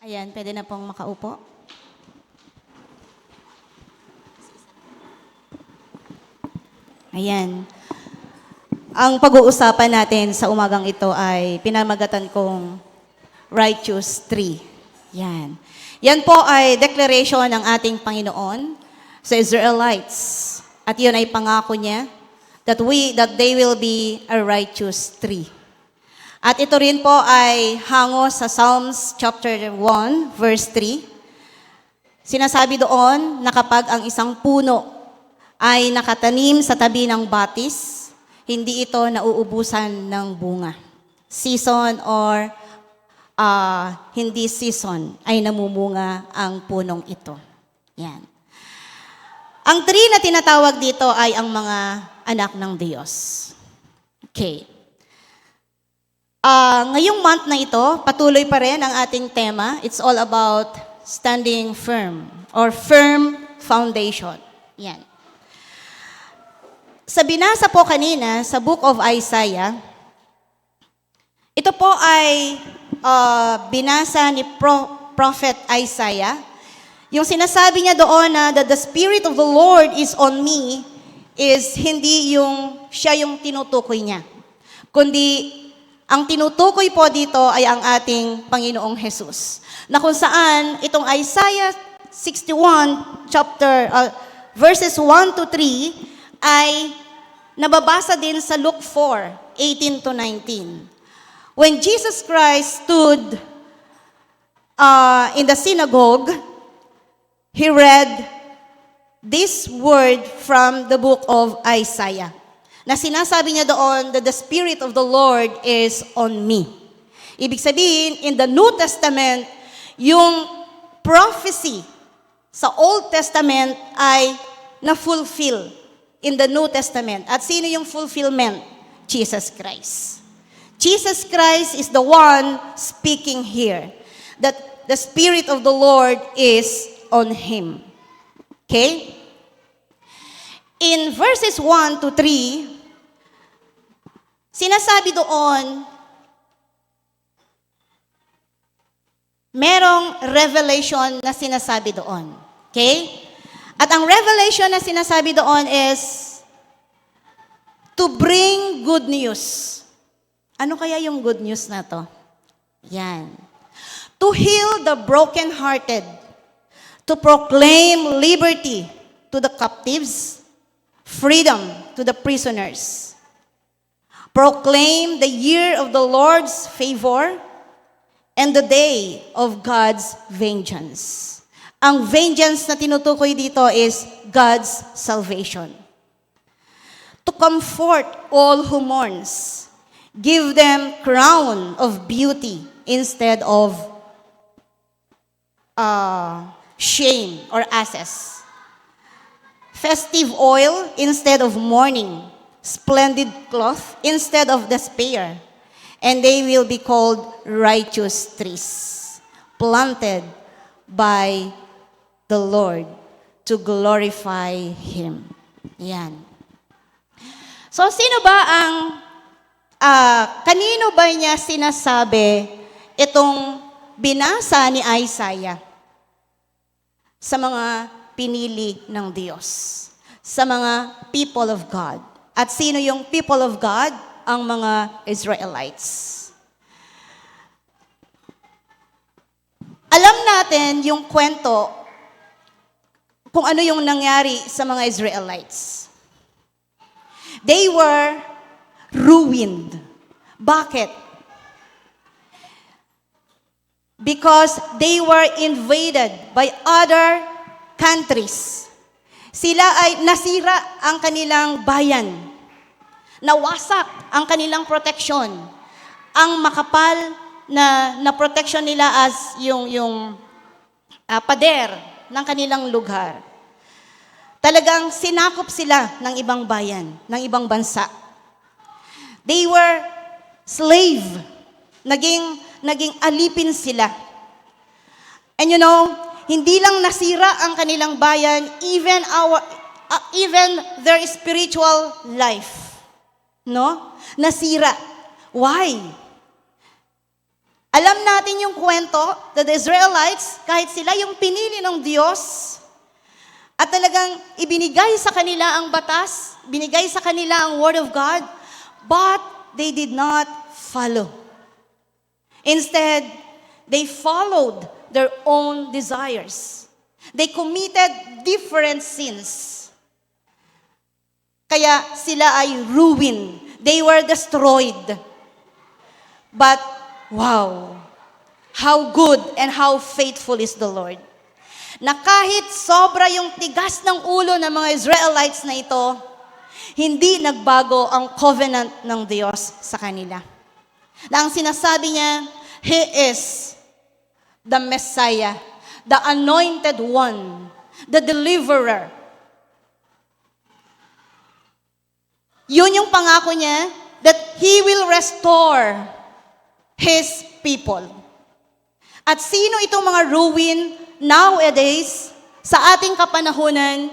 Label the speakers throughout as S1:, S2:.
S1: Ayan, pwede na pong makaupo. Ayan. Ang pag-uusapan natin sa umagang ito ay pinamagatan kong Righteous Tree. Yan. Yan po ay declaration ng ating Panginoon sa Israelites. At yun ay pangako niya that they will be a righteous tree. At ito rin po ay hango sa Psalms chapter 1, verse 3. Sinasabi doon na kapag ang isang puno ay nakatanim sa tabi ng batis, hindi ito nauubusan ng bunga. Season or hindi season ay namumunga ang punong ito. Yan. Ang tree na tinatawag dito ay ang mga anak ng Diyos. Okay. Ngayong month na ito, patuloy pa rin ang ating tema. It's all about standing firm or firm foundation. Yan. Sa binasa po kanina sa Book of Isaiah, ito po ay binasa ni Prophet Isaiah. Yung sinasabi niya doon na that the Spirit of the Lord is on me is hindi yung siya yung tinutukoy niya. Kundi ang tinutukoy po dito ay ang ating Panginoong Jesus. Na kung saan itong Isaiah 61 verses 1 to 3 ay nababasa din sa Luke 4:18 to 19. When Jesus Christ stood in the synagogue, He read this word from the book of Isaiah. Na sinasabi niya doon that the Spirit of the Lord is on me. Ibig sabihin, in the New Testament, yung prophecy sa Old Testament ay na-fulfill in the New Testament. At sino yung fulfillment? Jesus Christ. Jesus Christ is the one speaking here. That the Spirit of the Lord is on Him. Okay? In verses 1 to 3, sinasabi doon, merong revelation na sinasabi doon. Okay? At ang revelation na sinasabi doon is to bring good news. Ano kaya yung good news na to? Yan. To heal the brokenhearted, to proclaim liberty to the captives, freedom to the prisoners. Proclaim the year of the Lord's favor and the day of God's vengeance. Ang vengeance na tinutukoy dito is God's salvation. To comfort all who mourns, give them crown of beauty instead of shame or ashes. Festive oil instead of mourning. Splendid cloth instead of despair. And they will be called righteous trees, planted by the Lord to glorify Him. Yan. So, sino ba ang, kanino ba niya sinasabi itong binasa ni Isaiah? Sa mga pinili ng Diyos. Sa mga people of God. At sino yung people of God? Ang mga Israelites. Alam natin yung kwento kung ano yung nangyari sa mga Israelites. They were ruined. Bakit? Because they were invaded by other countries. Sila ay nasira ang kanilang bayan. Nawasak ang kanilang proteksyon. Ang makapal na proteksyon nila as yung pader ng kanilang lugar. Talagang sinakop sila ng ibang bayan, ng ibang bansa. They were slave. Naging alipin sila. And you know, hindi lang nasira ang kanilang bayan, even their spiritual life. No? Nasira. Why? Alam natin yung kwento that the Israelites, kahit sila yung pinili ng Diyos, at talagang ibinigay sa kanila ang batas, binigay sa kanila ang Word of God, but they did not follow. Instead, they followed their own desires. They committed different sins. Kaya sila ay ruined. They were destroyed. But, wow, how good and how faithful is the Lord. Na kahit sobra yung tigas ng ulo ng mga Israelites na ito, hindi nagbago ang covenant ng Diyos sa kanila. Na ang sinasabi niya, He is the Messiah, the anointed one, the deliverer. Yun yung pangako niya, that He will restore His people. At sino itong mga ruin nowadays, sa ating kapanahunan,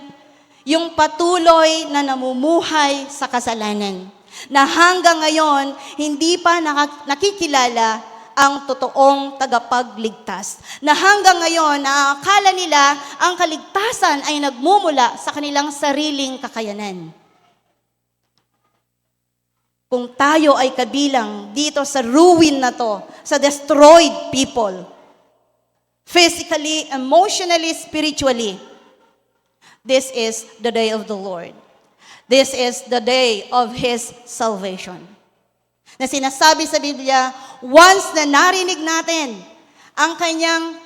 S1: yung patuloy na namumuhay sa kasalanan, na hanggang ngayon, hindi pa nakikilala ang totoong tagapagligtas. Na hanggang ngayon, naakala nila ang kaligtasan ay nagmumula sa kanilang sariling kakayanan. Kung tayo ay kabilang dito sa ruin na to, sa destroyed people, physically, emotionally, spiritually, this is the day of the Lord. This is the day of His salvation. Na sinasabi sa Biblia, once na narinig natin ang kanyang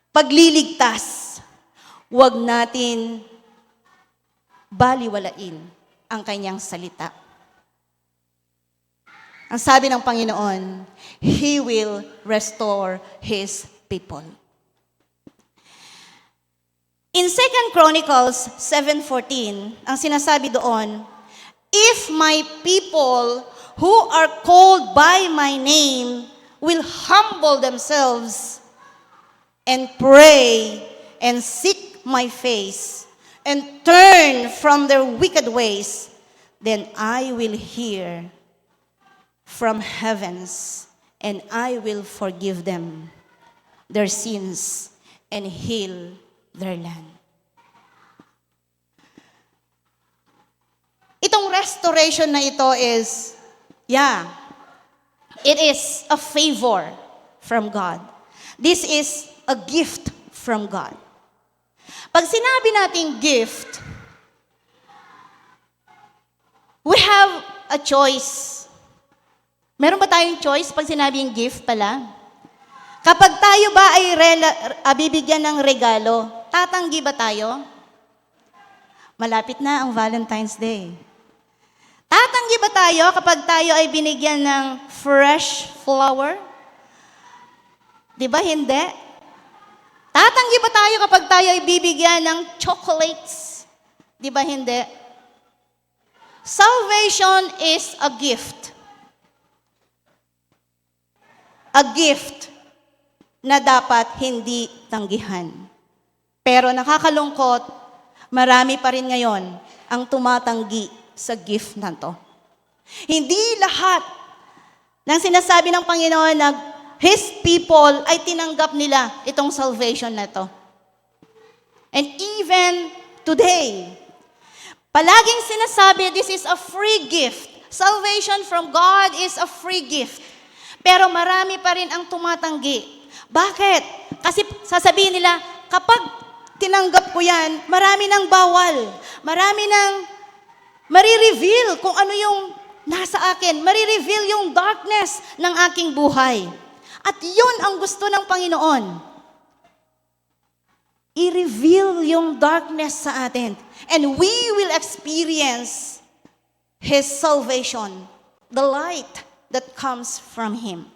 S1: pagliligtas, huwag natin baliwalain ang kanyang salita. Ang sabi ng Panginoon, He will restore His people. In 2 Chronicles 7:14, ang sinasabi doon, if my people who are called by my name will humble themselves and pray and seek my face and turn from their wicked ways, then I will hear from heavens and I will forgive them their sins and heal their land. Itong restoration na ito is, it is a favor from God. This is a gift from God. Pag sinabi nating gift, we have a choice. Meron ba tayong choice pag sinabing gift pala? Kapag tayo ba ay bibigyan ng regalo, tatanggi ba tayo? Malapit na ang Valentine's Day. Tatanggi ba tayo kapag tayo ay binigyan ng fresh flower? Di ba hindi? Tatanggi ba tayo kapag tayo ay bibigyan ng chocolates? Di ba hindi? Salvation is a gift. A gift na dapat hindi tanggihan. Pero nakakalungkot, marami pa rin ngayon ang tumatanggi sa gift na to. Hindi lahat ng sinasabi ng Panginoon na His people ay tinanggap nila itong salvation na to. And even today, palaging sinasabi, this is a free gift. Salvation from God is a free gift. Pero marami pa rin ang tumatanggi. Bakit? Kasi sasabihin nila, kapag tinanggap ko yan, marami nang bawal. Marami nang marireveal kung ano yung nasa akin. Marireveal yung darkness ng aking buhay. At yun ang gusto ng Panginoon. I-reveal yung darkness sa atin. And we will experience His salvation, the light that comes from Him.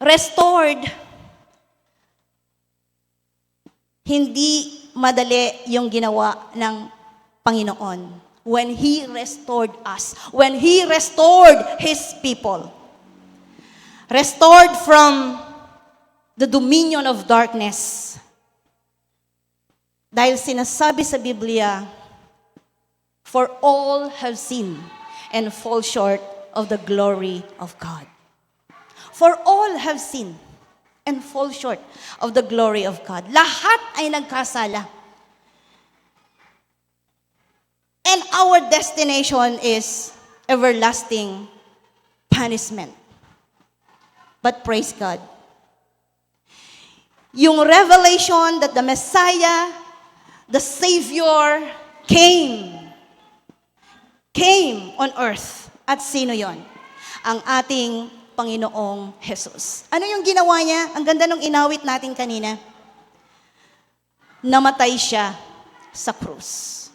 S1: Restored. Hindi madali yung ginawa ng Panginoon when He restored us, when He restored His people. Restored from the dominion of darkness. Dahil sinasabi sa Biblia, for all have sinned and fall short of the glory of God. For all have sinned and fall short of the glory of God. Lahat ay nagkasala. And our destination is everlasting punishment. But praise God. Yung revelation that the Messiah, the Savior, came on earth. At sino yon? Ang ating Panginoong Jesus. Ano yung ginawa niya? Ang ganda nung inawit natin kanina. Namatay siya sa krus.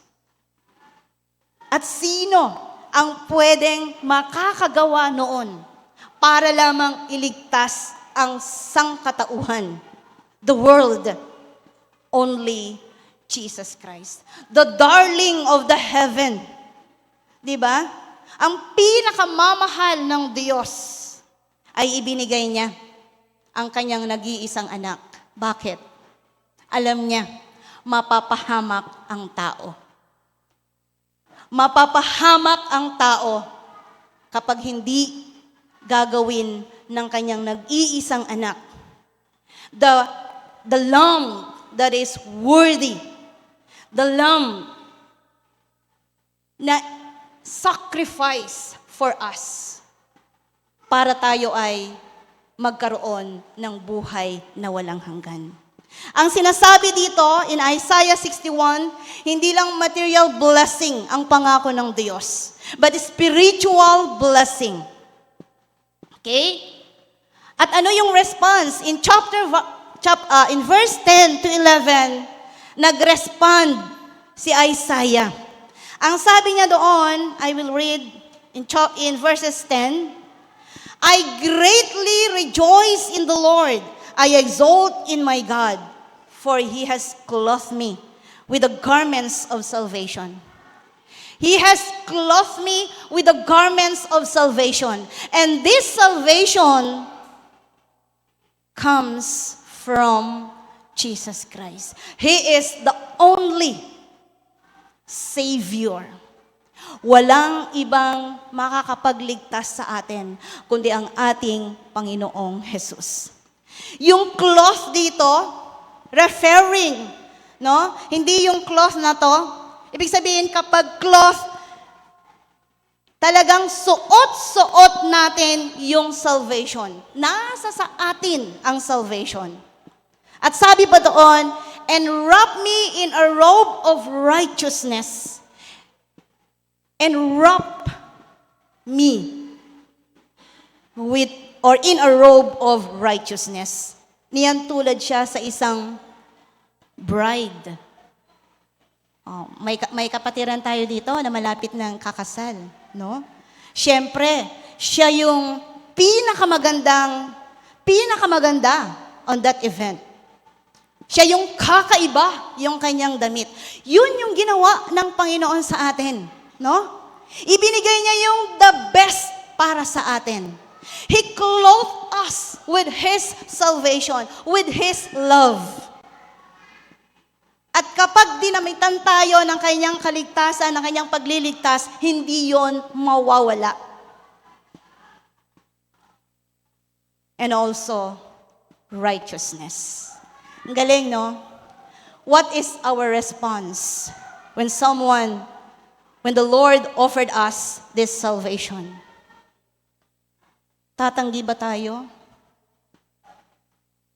S1: At sino ang pwedeng makakagawa noon para lamang iligtas ang sangkatauhan? The world, only Jesus Christ. The darling of the heaven. Diba? Ang pinakamamahal ng Diyos ay ibinigay niya ang kanyang nag-iisang anak. Bakit? Alam niya, mapapahamak ang tao. Mapapahamak ang tao kapag hindi gagawin ng kanyang nag-iisang anak. The lamb that is worthy, the lamb na sacrifice for us para tayo ay magkaroon ng buhay na walang hanggan. Ang sinasabi dito in Isaiah 61, hindi lang material blessing ang pangako ng Diyos, but spiritual blessing. Okay? At ano yung response? In verse 10 to 11, nag-respond si Isaiah. Ang sabi niya doon, I will read in verses 10, I greatly rejoice in the Lord. I exult in my God, for He has clothed me with the garments of salvation. He has clothed me with the garments of salvation. And this salvation comes from Jesus Christ. He is the only Savior. Walang ibang makakapagligtas sa atin, kundi ang ating Panginoong Jesus. Yung cloth dito, referring, no? Hindi yung cloth na to. Ibig sabihin kapag cloth, talagang suot-suot natin yung salvation. Nasa sa atin ang salvation. At sabi pa doon, and wrap me in a robe of righteousness. And wrap me in a robe of righteousness. Niyan tulad siya sa isang bride. May kapatiran tayo dito na malapit ng kakasal, no? Siyempre, siya yung pinakamaganda on that event. Siya yung kakaiba, yung kanyang damit. Yun yung ginawa ng Panginoon sa atin, no? Ibinigay niya yung the best para sa atin. He clothed us with His salvation, with His love. At kapag dinamitan tayo ng kanyang kaligtasan, ng kanyang pagliligtas, hindi yon mawawala. And also, righteousness. Ang galing, no? What is our response when the Lord offered us this salvation? Tatanggi ba tayo?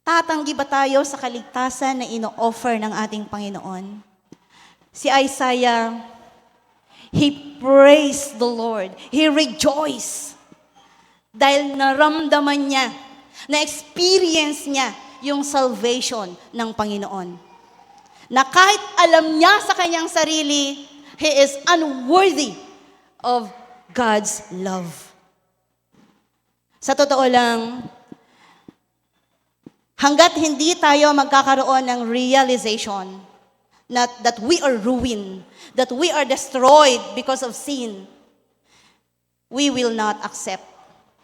S1: Tatanggi ba tayo sa kaligtasan na ino-offer ng ating Panginoon? Si Isaiah, he praised the Lord. He rejoiced. Dahil naramdaman niya, na-experience niya yung salvation ng Panginoon. Na kahit alam niya sa kanyang sarili, he is unworthy of God's love. Sa totoo lang, hanggat hindi tayo magkakaroon ng realization that we are ruined, that we are destroyed because of sin, we will not accept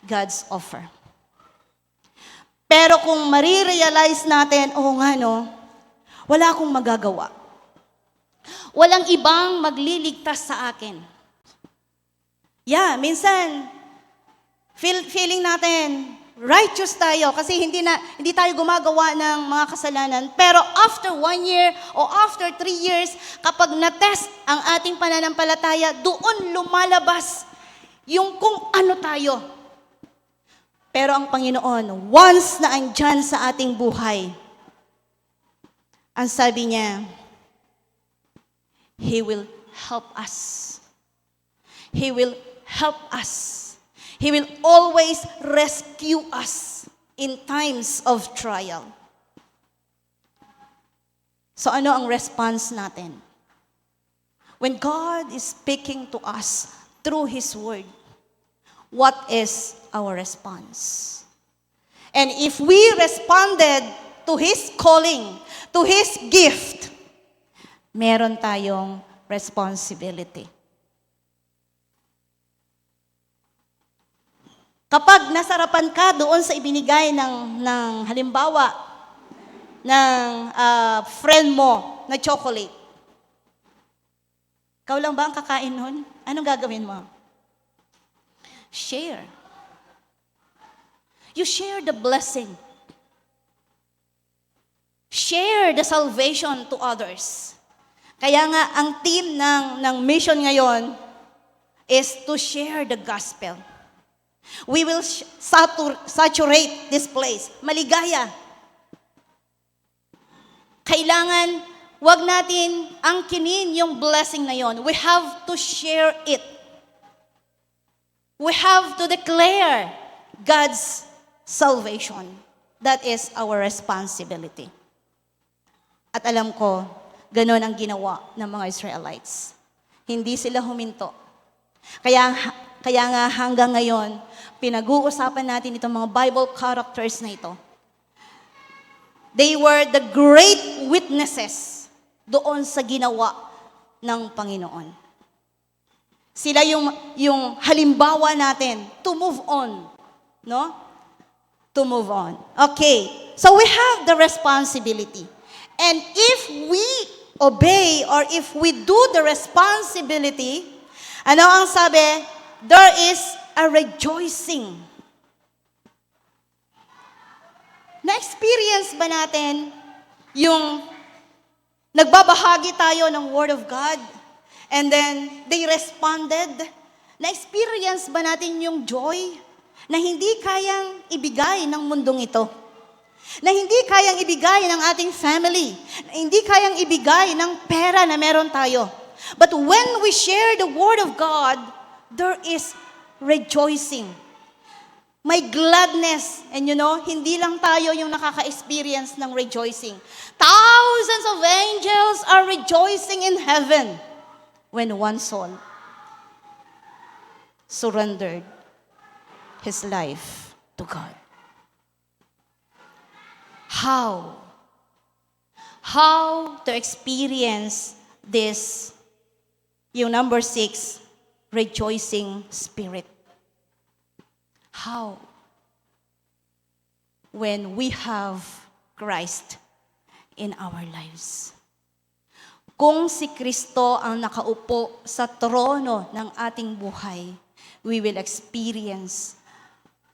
S1: God's offer. Pero kung marirealize natin, nga no, wala akong magagawa. Walang ibang magliligtas sa akin. Yeah, minsan, Feeling natin, righteous tayo kasi hindi tayo gumagawa ng mga kasalanan. Pero after 1 year o after 3 years, kapag na-test ang ating pananampalataya, doon lumalabas yung kung ano tayo. Pero ang Panginoon, once na andyan sa ating buhay, ang sabi niya, He will help us. He will help us. He will always rescue us in times of trial. So ano ang response natin? When God is speaking to us through His Word, what is our response? And if we responded to His calling, to His gift, meron tayong responsibility. Kapag nasarapan ka doon sa ibinigay ng halimbawa, ng friend mo na chocolate, ikaw lang ba ang kakain nun? Anong gagawin mo? Share. You share the blessing. Share the salvation to others. Kaya nga, ang team ng mission ngayon is to share the gospel. We will saturate this place. Maligaya. Kailangan, wag natin angkinin yung blessing na yon. We have to share it. We have to declare God's salvation. That is our responsibility. At alam ko, ganun ang ginawa ng mga Israelites. Hindi sila huminto. Kaya nga hanggang ngayon, pinag-uusapan natin itong mga Bible characters na ito. They were the great witnesses doon sa ginawa ng Panginoon. Sila yung halimbawa natin to move on. No? To move on. Okay. So we have the responsibility. And if we obey or if we do the responsibility, ano ang sabi? There is a rejoicing. Na-experience ba natin yung nagbabahagi tayo ng Word of God and then they responded? Na-experience ba natin yung joy na hindi kayang ibigay ng mundong ito? Na hindi kayang ibigay ng ating family? Na hindi kayang ibigay ng pera na meron tayo? But when we share the Word of God, there is rejoicing. May gladness. And hindi lang tayo yung nakaka-experience ng rejoicing. Thousands of angels are rejoicing in heaven when one soul surrendered his life to God. How to experience this, yung number 6, rejoicing spirit. How? When we have Christ in our lives. Kung si Kristo ang nakaupo sa trono ng ating buhay, we will experience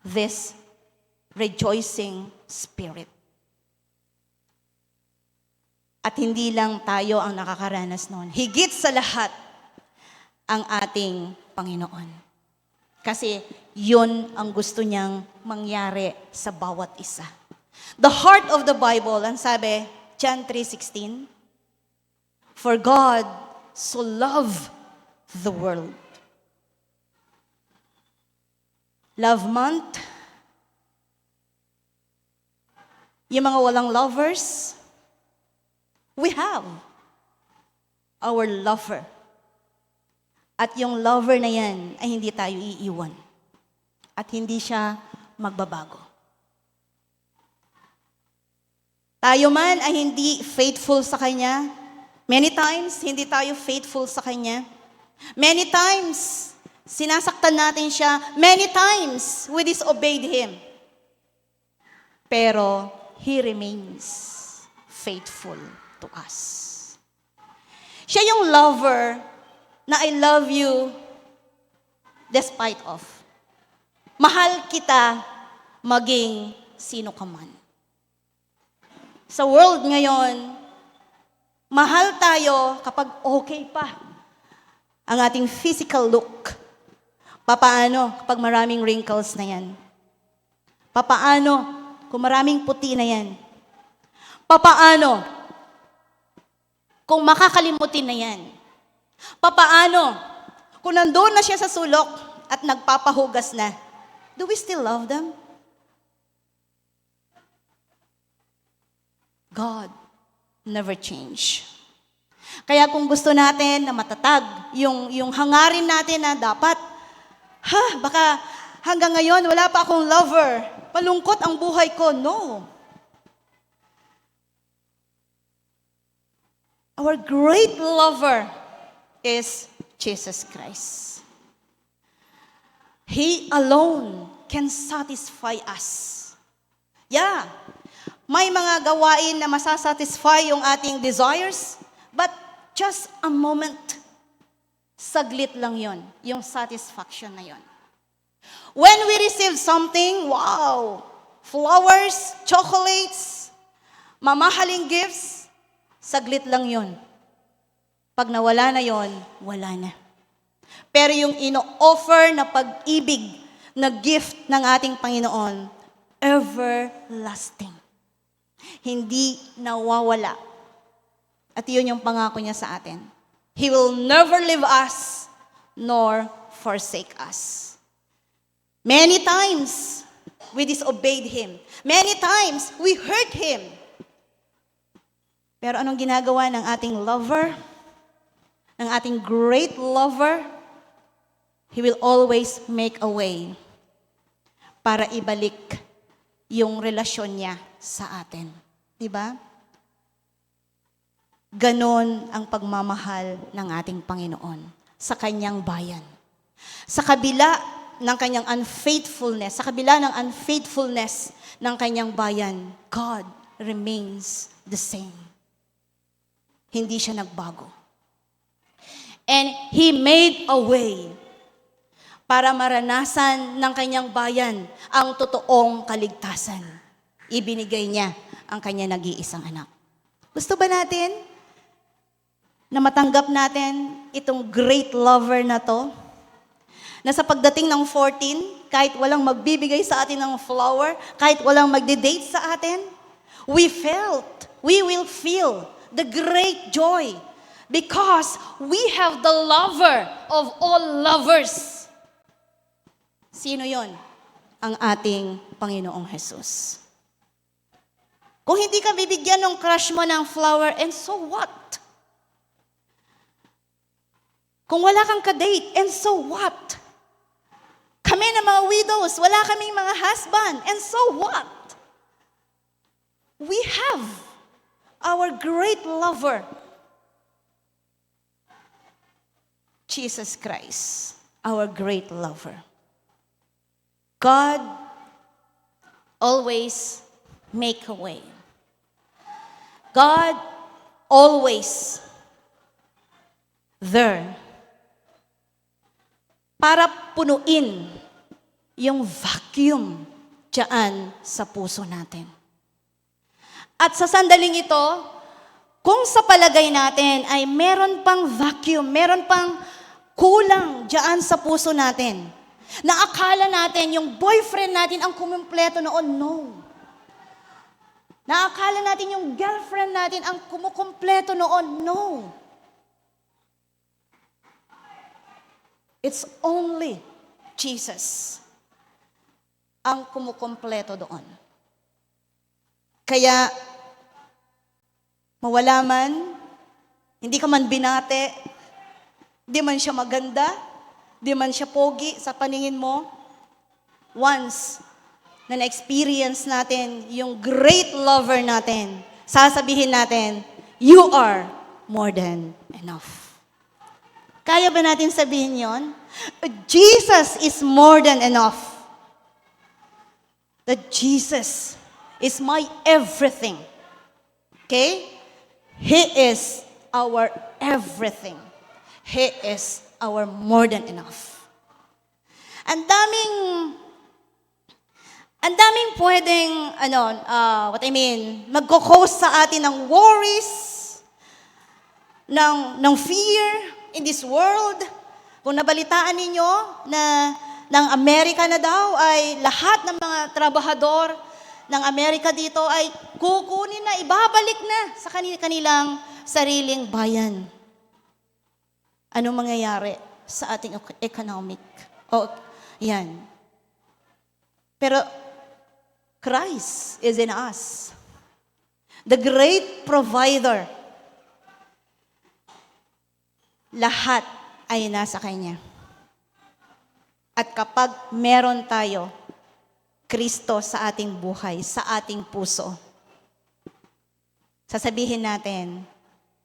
S1: this rejoicing spirit. At hindi lang tayo ang nakakaranas noon. Higit sa lahat, ang ating Panginoon. Kasi yun ang gusto niyang mangyari sa bawat isa. The heart of the Bible, ang sabi, John 3:16, for God so loved the world. Love month, yung mga walang lovers, we have our lover. At yung lover na yan ay hindi tayo iiwan. At hindi siya magbabago. Tayo man ay hindi faithful sa Kanya. Many times, hindi tayo faithful sa Kanya. Many times, sinasaktan natin siya. Many times, we disobeyed Him. Pero, He remains faithful to us. Siya yung lover na I love you despite of. Mahal kita maging sino ka man. Sa world ngayon, mahal tayo kapag okay pa ang ating physical look. Papaano kapag maraming wrinkles na yan? Papaano kung maraming puti na yan? Papaano kung makakalimutin na yan? Papaano kung nandun na siya sa sulok at nagpapahugas na? Do we still love them? God never change. Kaya kung gusto natin na matatag, yung hangarin natin na dapat, baka hanggang ngayon wala pa akong lover, malungkot ang buhay ko. No. Our great lover is Jesus Christ. He alone can satisfy us. Yeah. May mga gawain na masasatisfy yung ating desires, but just a moment, saglit lang yon, yung satisfaction na yon. When we receive something, wow, flowers, chocolates, mamahaling gifts, saglit lang yon. Pag nawala na yon, wala na. Pero yung ino-offer na pag-ibig, na gift ng ating Panginoon, everlasting. Hindi nawawala. At yun yung pangako niya sa atin. He will never leave us, nor forsake us. Many times, we disobeyed Him. Many times, we hurt Him. Pero anong ginagawa ng ating lover? Ng ating great lover? He will always make a way para ibalik yung relasyon niya sa atin. Diba? Ganon ang pagmamahal ng ating Panginoon sa kanyang bayan. Sa kabila ng kanyang unfaithfulness, sa kabila ng unfaithfulness ng kanyang bayan, God remains the same. Hindi siya nagbago. And He made a way para maranasan ng kanyang bayan ang totoong kaligtasan. Ibinigay niya ang kanyang nag-iisang anak. Gusto ba natin na matanggap natin itong great lover na to? Na sa pagdating ng 14, kahit walang magbibigay sa atin ng flower, kahit walang magde-date sa atin, we will feel the great joy because we have the lover of all lovers. Sino yon? Ang ating Panginoong Jesus. Kung hindi ka bibigyan ng crush mo ng flower, and so what? Kung wala kang ka-date, and so what? Kami na mga widows, wala kaming mga husband, and so what? We have our great lover, Jesus Christ, our great lover. God always make a way. God always there para punuin yung vacuum dyan sa puso natin. At sa sandaling ito, kung sa palagay natin ay meron pang vacuum, meron pang kulang dyan sa puso natin, na akala natin yung boyfriend natin ang kumumpleto noon, no. Na akala natin yung girlfriend natin ang kumukumpleto noon, no. It's only Jesus ang kumukumpleto doon. Kaya, mawala man, hindi ka man binate, di man siya maganda, di man siya pogi sa paningin mo, once na na-experience natin yung great lover natin, sasabihin natin, you are more than enough. Kaya ba natin sabihin yon? Jesus is more than enough. That Jesus is my everything. Okay? He is our everything. He is our more than enough. Ang daming Ang daming pwedeng, magkakos sa atin ng worries, ng fear in this world. Kung nabalitaan ninyo na ng Amerika na daw ay lahat ng mga trabahador ng Amerika dito ay kukunin na, ibabalik na sa kanilang sariling bayan. Anong mangyayari sa ating economic? Yan. Pero Christ is in us. The great provider. Lahat ay nasa Kanya. At kapag meron tayo, Kristo sa ating buhay, sa ating puso, sasabihin natin,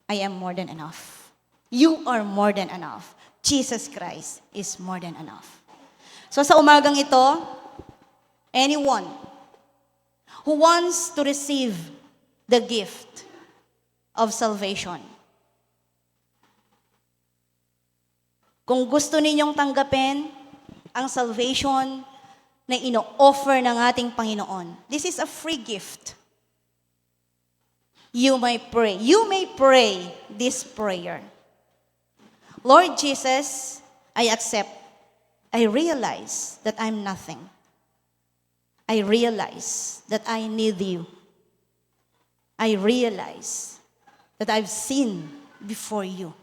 S1: I am more than enough. You are more than enough. Jesus Christ is more than enough. So sa umagang ito, anyone who wants to receive the gift of salvation, kung gusto ninyong tanggapin ang salvation na ino-offer ng ating Panginoon, this is a free gift. You may pray. You may pray this prayer. Lord Jesus, I accept. I realize that I'm nothing. I realize that I need you. I realize that I've sinned before you.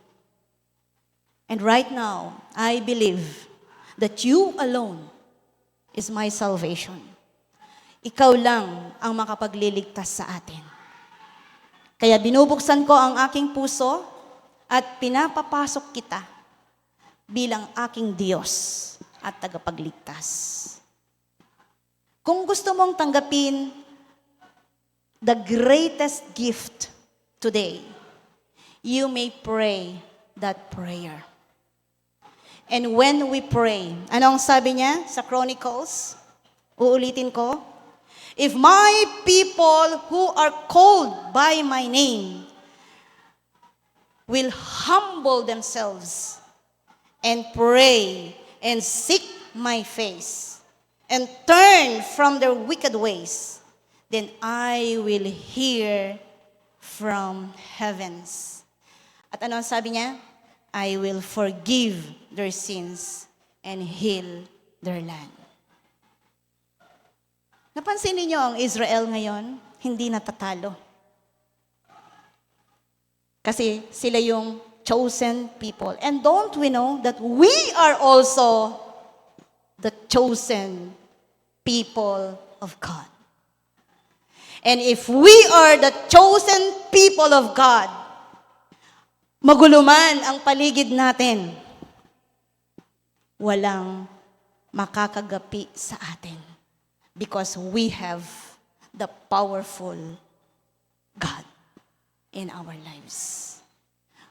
S1: And right now, I believe that you alone is my salvation. Ikaw lang ang makapagliligtas sa atin. Kaya binubuksan ko ang aking puso at pinapapasok kita bilang aking Diyos at tagapagligtas. Kung gusto mong tanggapin the greatest gift today, you may pray that prayer. And when we pray, anong sabi niya sa Chronicles? Uulitin ko. If my people who are called by my name will humble themselves and pray and seek my face and turn from their wicked ways, then I will hear from heavens. At ano ang sabi niya? I will forgive their sins and heal their land. Napansin niyo ang Israel ngayon, hindi natatalo. Kasi sila yung chosen people. And don't we know that we are also the chosen people of God? And if we are the chosen people of God, maguluman ang paligid natin, walang makakagapi sa atin. Because we have the powerful God in our lives.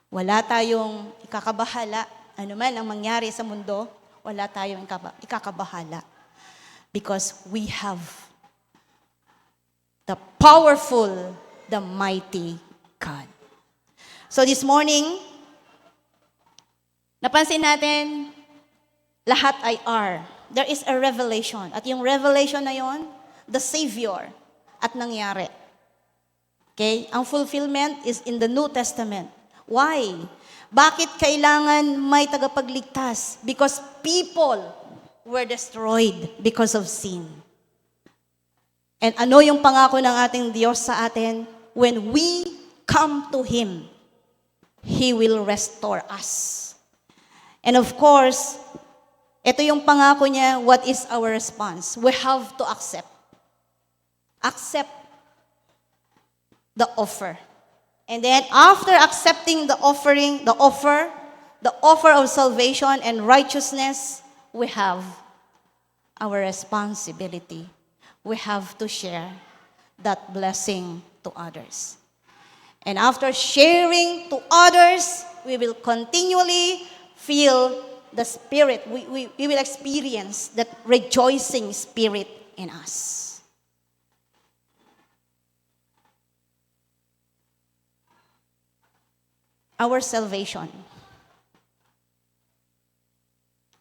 S1: Wala tayong ikakabahala. Ano man ang mangyari sa mundo, wala tayong ikakabahala. Because we have the powerful, the mighty God. So this morning, napansin natin, lahat ay are. There is a revelation. At yung revelation na yon, the Savior at nangyari. Okay? Ang fulfillment is in the New Testament. Why? Bakit kailangan may tagapagligtas? Because people were destroyed because of sin. And ano yung pangako ng ating Diyos sa atin? When we come to Him, He will restore us. And of course, ito yung pangako niya, what is our response? We have to accept. Accept the offer. And then after accepting the offer of salvation and righteousness, we have our responsibility. We have to share that blessing to others. And after sharing to others, we will continually feel the Spirit. We will experience that rejoicing Spirit in us. Our salvation.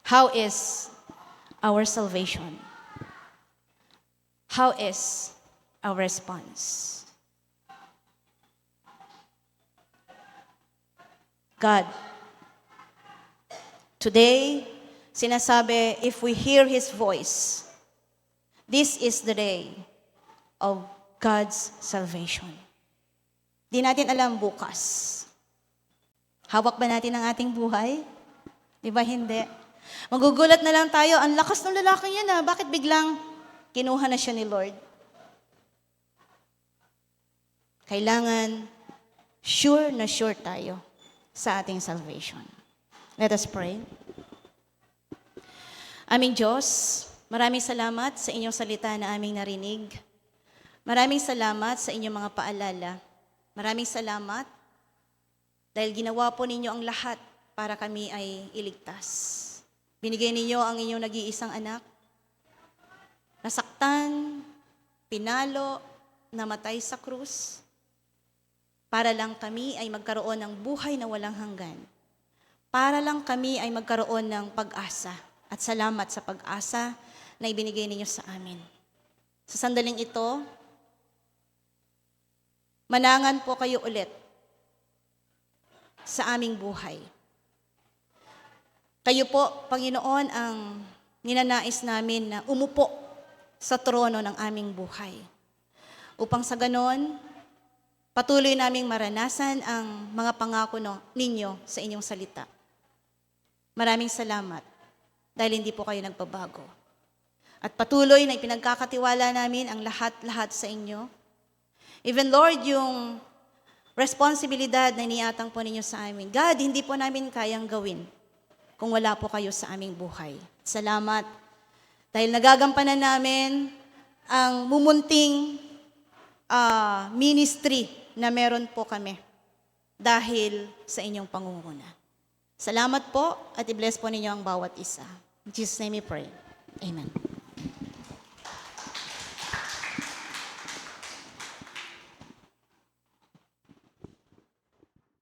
S1: How is our salvation? how is our response? God, today, sinasabi, if we hear His voice, this is the day of God's salvation. Di natin alam bukas. Hawak ba natin ang ating buhay? Di ba hindi? Magugulat na lang tayo, ang lakas ng lalaki yan bakit biglang kinuha na siya ni Lord? Kailangan sure na sure tayo sa ating salvation. Let us pray. Aming Diyos, maraming salamat sa inyong salita na aming narinig. Maraming salamat sa inyong mga paalala. Maraming salamat dahil ginawa po ninyo ang lahat para kami ay iligtas. Binigay ninyo ang inyong nag-iisang anak. Nasaktan, pinalo, namatay sa krus. Para lang kami ay magkaroon ng buhay na walang hanggan. Para lang kami ay magkaroon ng pag-asa. At salamat sa pag-asa na ibinigay ninyo sa amin. Sa sandaling ito, manangan po kayo ulit sa aming buhay. Kayo po, Panginoon, ang ninanais namin na umupo sa trono ng aming buhay. Upang sa ganon, patuloy naming maranasan ang mga pangako ninyo sa inyong salita. Maraming salamat dahil hindi po kayo nagbabago. At patuloy na ipinagkakatiwala namin ang lahat-lahat sa inyo. Even Lord, yung responsibilidad na iniatang po ninyo sa amin. God, hindi po namin kayang gawin kung wala po kayo sa aming buhay. Salamat dahil nagagampanan namin ang mumunting ministry na meron po kami dahil sa inyong pangunguna. Salamat po at i-bless po ninyo ang bawat isa. In Jesus' name we pray. Amen.